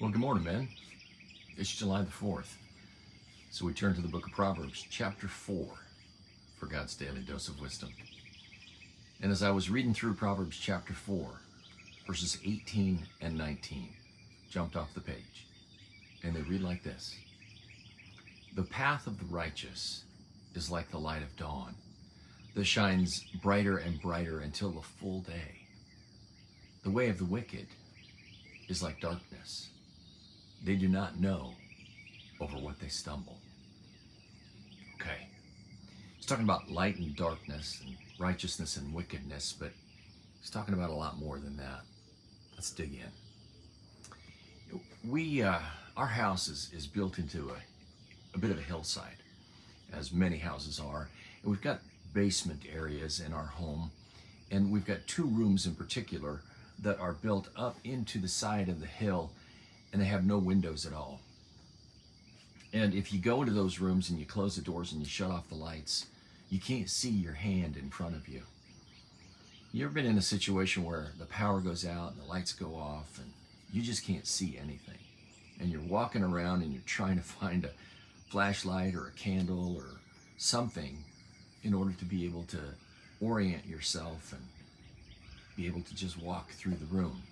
Well, good morning, man. It's July the 4th. So we turn to the book of Proverbs, chapter 4, for God's daily dose of wisdom. And as I was reading through Proverbs chapter 4, verses 18 and 19, jumped off the page. And they read like this. The path of the righteous is like the light of dawn that shines brighter and brighter until the full day. The way of the wicked is like darkness. They do not know over what they stumble. Okay. He's talking about light and darkness and righteousness and wickedness, but he's talking about a lot more than that. Let's dig in. Our house is built into a bit of a hillside, as many houses are. And we've got basement areas in our home, and we've got two rooms in particular that are built up into the side of the hill, and they have no windows at all. And if you go into those rooms and you close the doors and you shut off the lights, you can't see your hand in front of you. You ever been in a situation where the power goes out and the lights go off and you just can't see anything? And you're walking around and you're trying to find a flashlight or a candle or something in order to be able to orient yourself and be able to just walk through the room.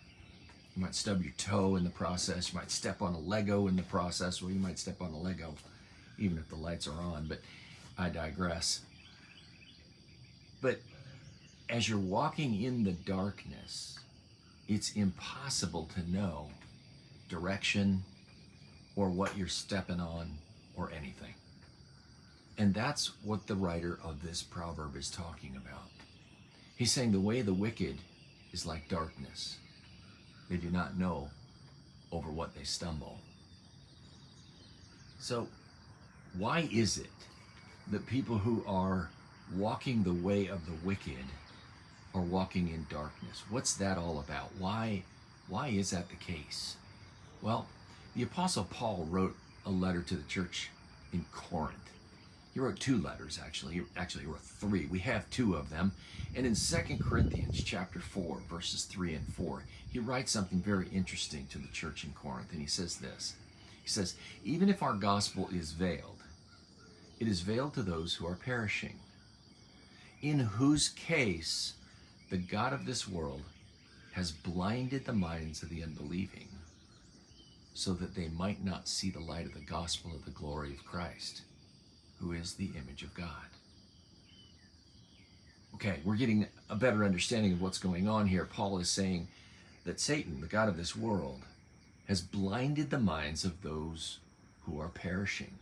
You might stub your toe in the process. You might step on a Lego in the process, or you might step on a Lego even if the lights are on, but I digress. But as you're walking in the darkness, it's impossible to know direction or what you're stepping on or anything. And that's what the writer of this proverb is talking about. He's saying the way of the wicked is like darkness. They do not know over what they stumble. So why is it that people who are walking the way of the wicked are walking in darkness? What's that all about? Why is that the case? Well, the Apostle Paul wrote a letter to the church in Corinth. He wrote two letters, actually. He wrote three. We have two of them. And in 2 Corinthians chapter 4, verses 3 and 4, he writes something very interesting to the church in Corinth. And he says this. He says, even if our gospel is veiled, it is veiled to those who are perishing, in whose case the God of this world has blinded the minds of the unbelieving, so that they might not see the light of the gospel of the glory of Christ, who is the image of God. Okay, we're getting a better understanding of what's going on here. Paul is saying that Satan, the god of this world, has blinded the minds of those who are perishing.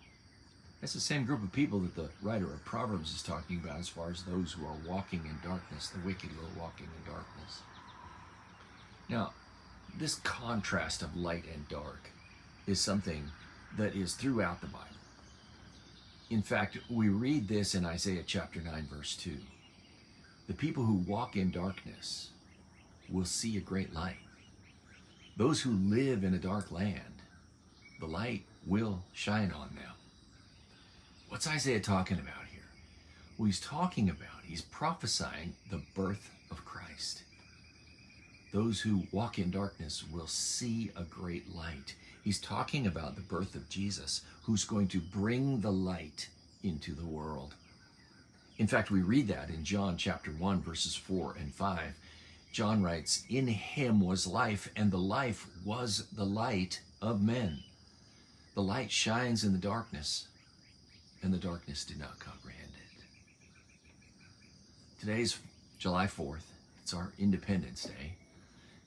That's the same group of people that the writer of Proverbs is talking about as far as those who are walking in darkness, the wicked who are walking in darkness. Now, this contrast of light and dark is something that is throughout the Bible. In fact, we read this in Isaiah chapter 9, verse 2. The people who walk in darkness will see a great light. Those who live in a dark land, the light will shine on them. What's Isaiah talking about here? Well, he's prophesying the birth of Christ. Those who walk in darkness will see a great light. He's talking about the birth of Jesus, who's going to bring the light into the world. In fact, we read that in John chapter 1, verses 4 and 5. John writes, in him was life, and the life was the light of men. The light shines in the darkness, and the darkness did not comprehend it. Today's July 4th. It's our Independence Day.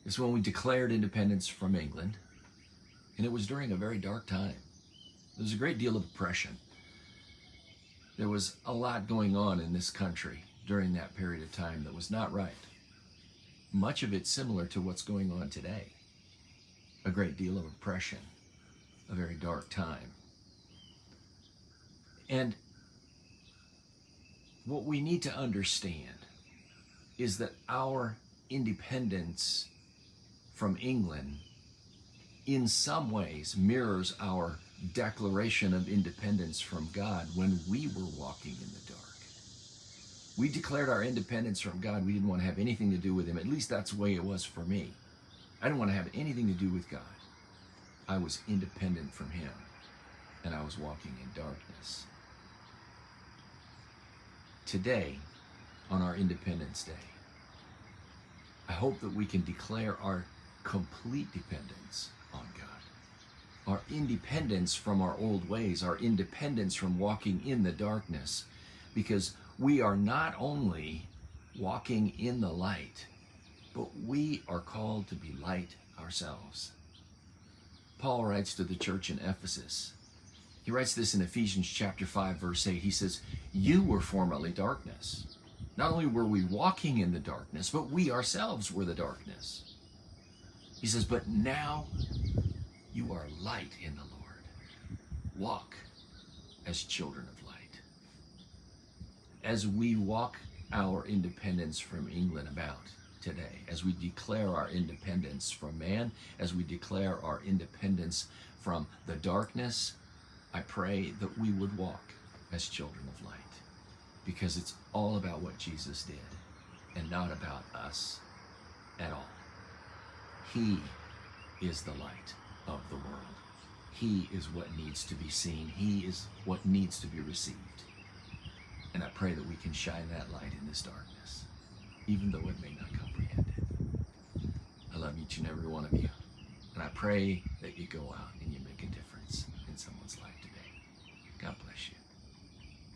It's when we declared independence from England. And it was during a very dark time. There was a great deal of oppression. There was a lot going on in this country during that period of time that was not right. Much of it similar to what's going on today. A great deal of oppression. A very dark time. And what we need to understand is that our independence from England in some ways mirrors our declaration of independence from God when we were walking in the dark. We declared our independence from God. We didn't want to have anything to do with him. At least that's the way it was for me. I didn't want to have anything to do with God. I was independent from him, and I was walking in darkness. Today, on our Independence Day, I hope that we can declare our complete dependence on God, our independence from our old ways, our independence from walking in the darkness, because we are not only walking in the light, but we are called to be light ourselves. Paul writes to the church in Ephesus. He writes this in Ephesians chapter 5, verse 8. He says, "You were formerly darkness." Not only were we walking in the darkness, but we ourselves were the darkness. He says, "But now you are light in the Lord. Walk as children of light." As we walk our independence from England about today, as we declare our independence from man, as we declare our independence from the darkness, I pray that we would walk as children of light, because it's all about what Jesus did and not about us at all. He is the light of the world. He is what needs to be seen. He is what needs to be received. And I pray that we can shine that light in this darkness, even though it may not comprehend it. I love each and every one of you. And I pray that you go out and you make a difference in someone's life.